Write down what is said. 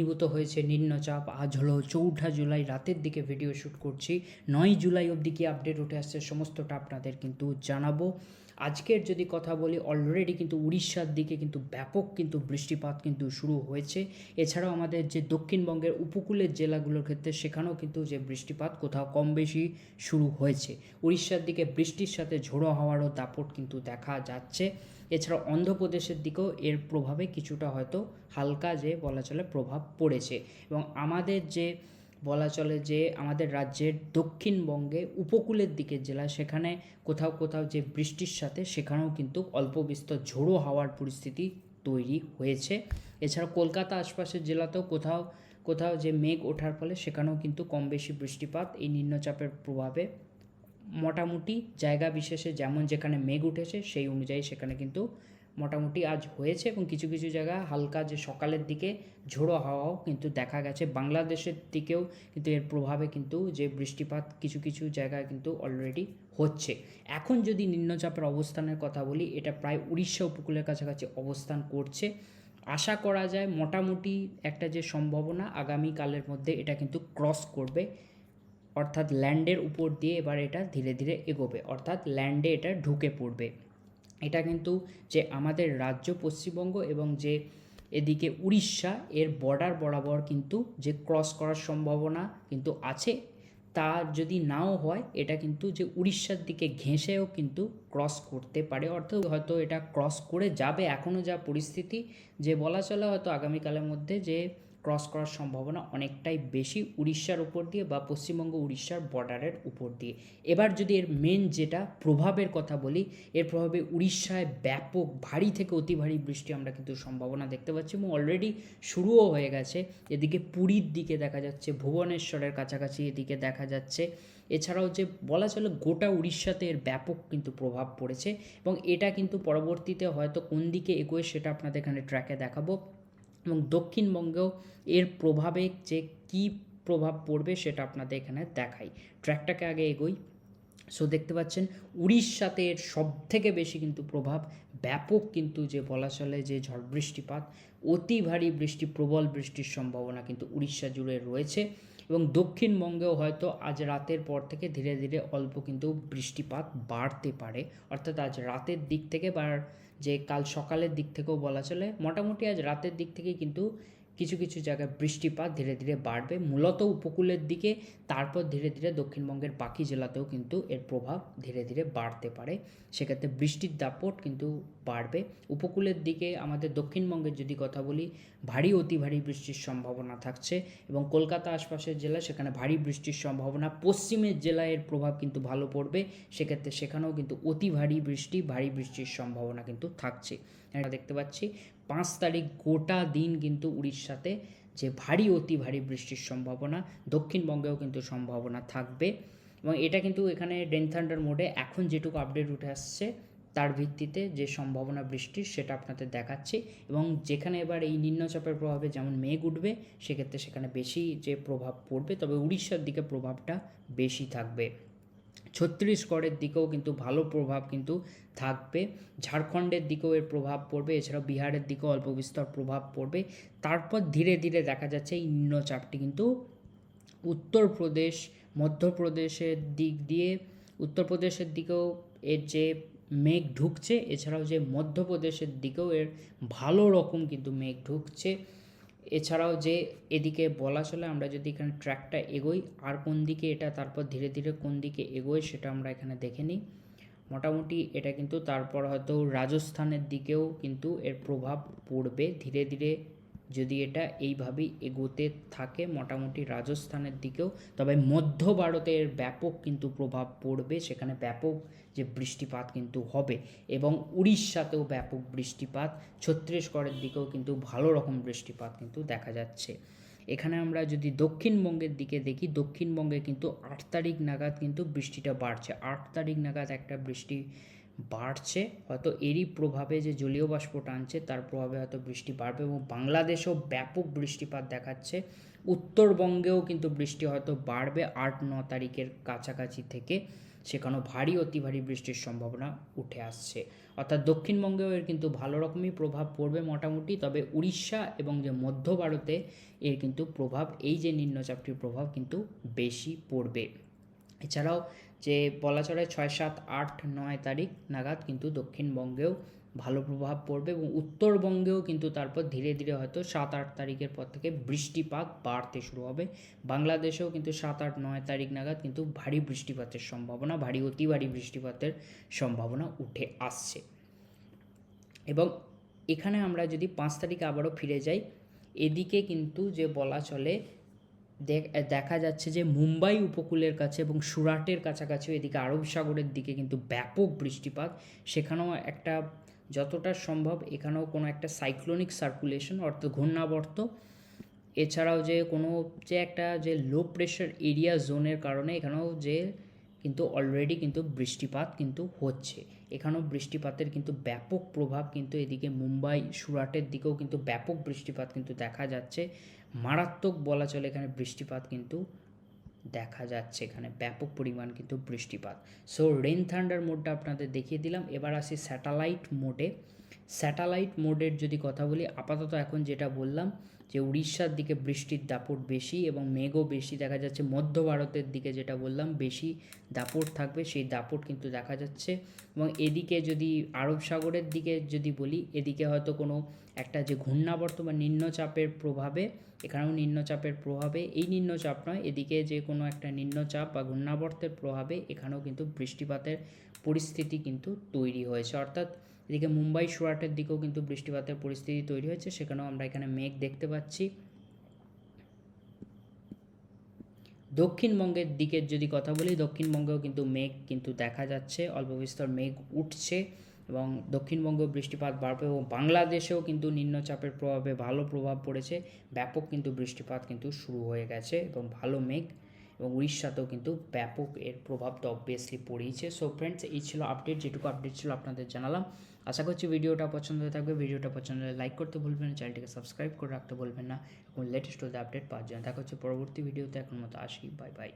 ঘনীভূত হয়েছে নিম্নচাপ। আজ হলো 4 জুলাই, রাতের দিকে ভিডিও শ্যুট করছি। 9 জুলাই অবধি কি আপডেট উঠে আসছে সমস্তটা আপনাদের কিন্তু জানাবো। আজকের যদি কথা বলি, অলরেডি কিন্তু উড়িষ্যার দিকে কিন্তু ব্যাপক কিন্তু বৃষ্টিপাত কিন্তু শুরু হয়েছে। এছাড়াও আমাদের যে দক্ষিণবঙ্গের উপকূলের জেলাগুলোর ক্ষেত্রে সেখানেও কিন্তু যে বৃষ্টিপাত কোথাও কম বেশি শুরু হয়েছে। উড়িষ্যার দিকে বৃষ্টির সাথে ঝোড়ো হাওয়ারও দাপট কিন্তু দেখা যাচ্ছে। এছাড়াও অন্ধ্রপ্রদেশের দিকেও এর প্রভাবে কিছুটা হয়তো হালকা যে বলা চলে প্রভাব পড়েছে। এবং আমাদের যে বলা চলে যে আমাদের রাজ্যের দক্ষিণবঙ্গে উপকূলের দিকের জেলা, সেখানে কোথাও কোথাও যে বৃষ্টির সাথে সেখানেও কিন্তু অল্প বিস্তর ঝোড়ো হাওয়ার পরিস্থিতি তৈরি হয়েছে। এছাড়া কলকাতা আশপাশের জেলাতেও কোথাও কোথাও যে মেঘ ওঠার ফলে সেখানেও কিন্তু কম বেশি বৃষ্টিপাত এই নিম্নচাপের প্রভাবে মোটামুটি জায়গা বিশেষে যেমন যেখানে মেঘ উঠেছে সেই অনুযায়ী সেখানে কিন্তু মোটামুটি আজ হয়েছে। এবং কিছু কিছু জায়গা হালকা যে সকালের দিকে ঝোড়ো হাওয়াও কিন্তু দেখা গেছে। বাংলাদেশের দিকেও কিন্তু এর প্রভাবে কিন্তু যে বৃষ্টিপাত কিছু কিছু জায়গায় কিন্তু অলরেডি হচ্ছে। এখন যদি নিম্নচাপের অবস্থানের কথা বলি, এটা প্রায় উড়িষ্যা উপকূলের কাছাকাছি অবস্থান করছে। আশা করা যায় মোটামুটি একটা যে সম্ভাবনা আগামীকালের মধ্যে এটা কিন্তু ক্রস করবে, অর্থাৎ ল্যান্ডের উপর দিয়ে এবার এটা ধীরে ধীরে এগোবে, অর্থাৎ ল্যান্ডে এটা ঢুকে পড়বে। এটা কিন্তু যে আমাদের রাজ্য পশ্চিমবঙ্গ এবং যে এদিকে উড়িষ্যা এর বর্ডার বরাবর কিন্তু যে ক্রস করার সম্ভাবনা কিন্তু আছে। তা যদি নাও হয়, এটা কিন্তু যে উড়িষ্যার দিকে ঘেঁষেও কিন্তু ক্রস করতে পারে, অর্থাৎ হয়তো এটা ক্রস করে যাবে। এখনও যা পরিস্থিতি যে বলা চলে হয়তো আগামীকালের মধ্যে যে ক্রস করার সম্ভাবনা অনেকটাই বেশি উড়িষ্যার উপর দিয়ে বা পশ্চিমবঙ্গ উড়িষ্যার বর্ডারের উপর দিয়ে। এবার যদি এর মেন যেটা প্রভাবের কথা বলি, এর প্রভাবে উড়িষ্যায় ব্যাপক ভারী থেকে অতি ভারী বৃষ্টি আমরা কিন্তু সম্ভাবনা দেখতে পাচ্ছি এবং অলরেডি শুরুও হয়ে গেছে। এদিকে পুরীর দিকে দেখা যাচ্ছে, ভুবনেশ্বরের কাছাকাছি এদিকে দেখা যাচ্ছে। এছাড়াও যে বলা চলে গোটা উড়িষ্যাতে এর ব্যাপক কিন্তু প্রভাব পড়েছে এবং এটা কিন্তু পরবর্তীতে হয়তো কোন দিকে এগোয় সেটা আপনাদের এখানে ট্র্যাকে দেখাবো। এবং দক্ষিণবঙ্গেও এর প্রভাবে যে কী প্রভাব পড়বে সেটা আপনাদের এখানে দেখাই। ট্র্যাকটাকে আগে এগোই। সো দেখতে পাচ্ছেন উড়িষ্যাতে এর সবথেকে বেশি কিন্তু প্রভাব, ব্যাপক কিন্তু যে বলা চলে যে ঝড় বৃষ্টিপাত, অতি ভারী বৃষ্টি, প্রবল বৃষ্টির সম্ভাবনা কিন্তু উড়িষ্যা জুড়ে রয়েছে। এবং দক্ষিণবঙ্গেও হয়তো আজ রাতের পর থেকে ধীরে ধীরে অল্প কিন্তু বৃষ্টিপাত বাড়তে পারে, অর্থাৎ আজ রাতের দিক থেকে বা যে কাল সকালের দিক থেকেও বলা চলে মোটামুটি আজ রাতের দিক থেকেই কিন্তু কিছু কিছু জায়গায় বৃষ্টিপাত ধীরে ধীরে বাড়বে, মূলত উপকূলের দিকে। তারপর ধীরে ধীরে দক্ষিণবঙ্গের বাকি জেলাতেও কিন্তু এর প্রভাব ধীরে ধীরে বাড়তে পারে, সেক্ষেত্রে বৃষ্টির দাপট কিন্তু বাড়বে। উপকূলের দিকে আমাদের দক্ষিণবঙ্গের যদি কথা বলি, ভারী অতি ভারী বৃষ্টির সম্ভাবনা থাকছে এবং কলকাতা আশপাশের জেলা সেখানে ভারী বৃষ্টির সম্ভাবনা। পশ্চিমের জেলায় এর প্রভাব কিন্তু ভালো পড়বে, সেক্ষেত্রে সেখানেও কিন্তু অতি ভারী বৃষ্টি, ভারী বৃষ্টির সম্ভাবনা কিন্তু থাকছে। এটা দেখতে পাচ্ছি 5 তারিখ গোটা দিন কিন্তু উড়িষ্যাতে যে ভারী অতি ভারী বৃষ্টির সম্ভাবনা, দক্ষিণবঙ্গেও কিন্তু সম্ভাবনা থাকবে। এবং এটা কিন্তু এখানে রেন থান্ডার মোডে এখন যেটুকু আপডেট উঠে আসছে তার ভিত্তিতে যে সম্ভাবনা বৃষ্টির সেটা আপনাদের দেখাচ্ছি। এবং যেখানে এবার এই নিম্নচাপের প্রভাবে যেমন মেঘ উঠবে, সেক্ষেত্রে সেখানে বেশি যে প্রভাব পড়বে, তবে উড়িষ্যার দিকে প্রভাবটা বেশি থাকবে। ছত্তিশগড়ের দিকেও কিন্তু ভালো প্রভাব কিন্তু থাকবে, ঝাড়খণ্ডের দিকেও এর প্রভাব পড়বে, এছাড়াও বিহারের দিকেও অল্প বিস্তর প্রভাব পড়বে। তারপর ধীরে ধীরে দেখা যাচ্ছে এই নিম্নচাপটি কিন্তু উত্তরপ্রদেশ, মধ্যপ্রদেশের দিক দিয়ে, উত্তরপ্রদেশের দিকেও এর যে মেঘ ঢুকছে, এছাড়াও যে মধ্যপ্রদেশের দিকেও এর ভালো রকম কিন্তু মেঘ ঢুকছে। এছাড়াও যে এদিকে বলা চলে আমরা যদি এখানে ট্র্যাকটা এগোই আর কোন দিকে এটা তারপর ধীরে ধীরে কোন দিকে এগোয় সেটা আমরা এখানে দেখে নিই। মোটামুটি এটা কিন্তু তারপর হয়তো রাজস্থানের দিকেও কিন্তু এর প্রভাব পড়বে ধীরে ধীরে, যদি এটা এইভাবেই এগোতে থাকে মোটামুটি রাজস্থানের দিকেও। তবে মধ্য ভারতে এর ব্যাপক কিন্তু প্রভাব পড়বে, সেখানে ব্যাপক যে বৃষ্টিপাত কিন্তু হবে এবং উড়িষ্যাতেও ব্যাপক বৃষ্টিপাত, ছত্তিশগড়ের দিকেও কিন্তু ভালো রকম বৃষ্টিপাত কিন্তু দেখা যাচ্ছে। এখানে আমরা যদি দক্ষিণবঙ্গের দিকে দেখি, দক্ষিণবঙ্গে কিন্তু 8 তারিখ নাগাদ কিন্তু বৃষ্টিটা বাড়ছে, 8 তারিখ নাগাদ একটা বৃষ্টি বাড়ছে, হয়তো এরই প্রভাবে যে জলীয় বাষ্প টানছে তার প্রভাবে হয়তো বৃষ্টি বাড়বে এবং বাংলাদেশেও ব্যাপক বৃষ্টিপাত দেখাচ্ছে। উত্তরবঙ্গেও কিন্তু বৃষ্টি হয়তো বাড়বে 8-9 তারিখের কাছাকাছি থেকে, সেখানেও ভারী অতি ভারী বৃষ্টির সম্ভাবনা উঠে আসছে। অর্থাৎ দক্ষিণবঙ্গেও এর কিন্তু ভালো রকমই প্রভাব পড়বে মোটামুটি, তবে উড়িষ্যা এবং যে মধ্য ভারতে এর কিন্তু প্রভাব, এই যে নিম্নচাপটির প্রভাব কিন্তু বেশি পড়বে। এছাড়াও যে বলা চলে 6, 7, 8, 9 তারিখ নাগাদ কিন্তু দক্ষিণবঙ্গেও ভালো প্রভাব পড়বে এবং উত্তরবঙ্গেও কিন্তু তারপর ধীরে ধীরে হয়তো 7, 8 তারিখের পর থেকে বৃষ্টিপাত বাড়তে শুরু হবে। বাংলাদেশেও কিন্তু 7, 8, 9 তারিখ নাগাদ কিন্তু ভারী বৃষ্টিপাতের সম্ভাবনা, ভারী অতি ভারী বৃষ্টিপাতের সম্ভাবনা উঠে আসছে। এবং এখানে আমরা যদি 5 তারিখে আবারও ফিরে যাই, এদিকে কিন্তু যে বলা চলে দেখা যাচ্ছে যে মুম্বাই উপকূলের কাছে এবং সুরাটের কাছাকাছিও এদিকে আরব সাগরের দিকে কিন্তু ব্যাপক বৃষ্টিপাত, সেখানেও একটা যতটা সম্ভব এখানেও কোনো একটা সাইক্লোনিক সার্কুলেশন অর্থাৎ ঘূর্ণাবর্ত, এছাড়াও যে কোনো যে একটা যে লো প্রেশার এরিয়া জোনের কারণে এখানেও যে কিন্তু অলরেডি কিন্তু বৃষ্টিপাত কিন্তু হচ্ছে, এখানেও বৃষ্টিপাতের কিন্তু ব্যাপক প্রভাব কিন্তু এদিকে মুম্বাই সুরাটের দিকেও কিন্তু ব্যাপক বৃষ্টিপাত কিন্তু দেখা যাচ্ছে, মারাত্মক বলা চলে এখানে বৃষ্টিপাত কিন্তু দেখা যাচ্ছে, এখানে ব্যাপক পরিমাণ কিন্তু বৃষ্টিপাত। সো রেন থান্ডার মোডটা আপনাদের দেখিয়ে দিলাম। এবার আসি স্যাটেলাইট মোডে। স্যাটেলাইট মোডের যদি কথা বলি, আপাতত এখন যেটা বললাম যে উড়িষ্যার দিকে বৃষ্টির দাপট বেশি এবং মেঘও বেশি দেখা যাচ্ছে, মধ্য ভারতের দিকে যেটা বললাম বেশি দাপট থাকবে, সেই দাপট কিন্তু দেখা যাচ্ছে। এবং এদিকে যদি আরব সাগরের দিকে যদি বলি, এদিকে হয়তো কোনো একটা যে ঘূর্ণাবর্ত বা নিম্নচাপের প্রভাবে, এখানেও নিম্নচাপের প্রভাবে, এই নিম্নচাপ নয় এদিকে যে কোনো একটা নিম্নচাপ বা ঘূর্ণাবর্তের প্রভাবে এখানেও কিন্তু বৃষ্টিপাতের পরিস্থিতি কিন্তু তৈরি হয়েছে, অর্থাৎ এদিকে মুম্বাই সুরাটের দিকেও কিন্তু বৃষ্টিপাতের পরিস্থিতি তৈরি হয়েছে, সেখানেও আমরা এখানে মেঘ দেখতে পাচ্ছি। দক্ষিণবঙ্গের দিকের যদি কথা বলি, দক্ষিণবঙ্গেও কিন্তু মেঘ কিন্তু দেখা যাচ্ছে, অল্প বিস্তর মেঘ উঠছে এবং দক্ষিণবঙ্গেও বৃষ্টিপাত বাড়বে এবং বাংলাদেশেও কিন্তু নিম্নচাপের প্রভাবে ভালো প্রভাব পড়েছে, ব্যাপক কিন্তু বৃষ্টিপাত কিন্তু শুরু হয়ে গেছে এবং ভালো মেঘ, এবং উড়িষ্যাতেও কিন্তু ব্যাপক এর প্রভাব তো অবভিয়াসলি পড়েইছে। সো ফ্রেন্ডস, এই ছিল আপডেট, যেটুকু আপডেট ছিল আপনাদের জানালাম। আশা করছি ভিডিওটা পছন্দ হয়ে থাকবে, ভিডিওটা পছন্দ হলে লাইক করতে ভুলবেন না, চ্যানেলটিকে সাবস্ক্রাইব করে রাখতে ভুলবেন না এবং লেটেস্ট আপডেট পাওয়ার জন্য। দেখা হচ্ছে পরবর্তী ভিডিওতে, এখন মতো আসি, বাই বাই।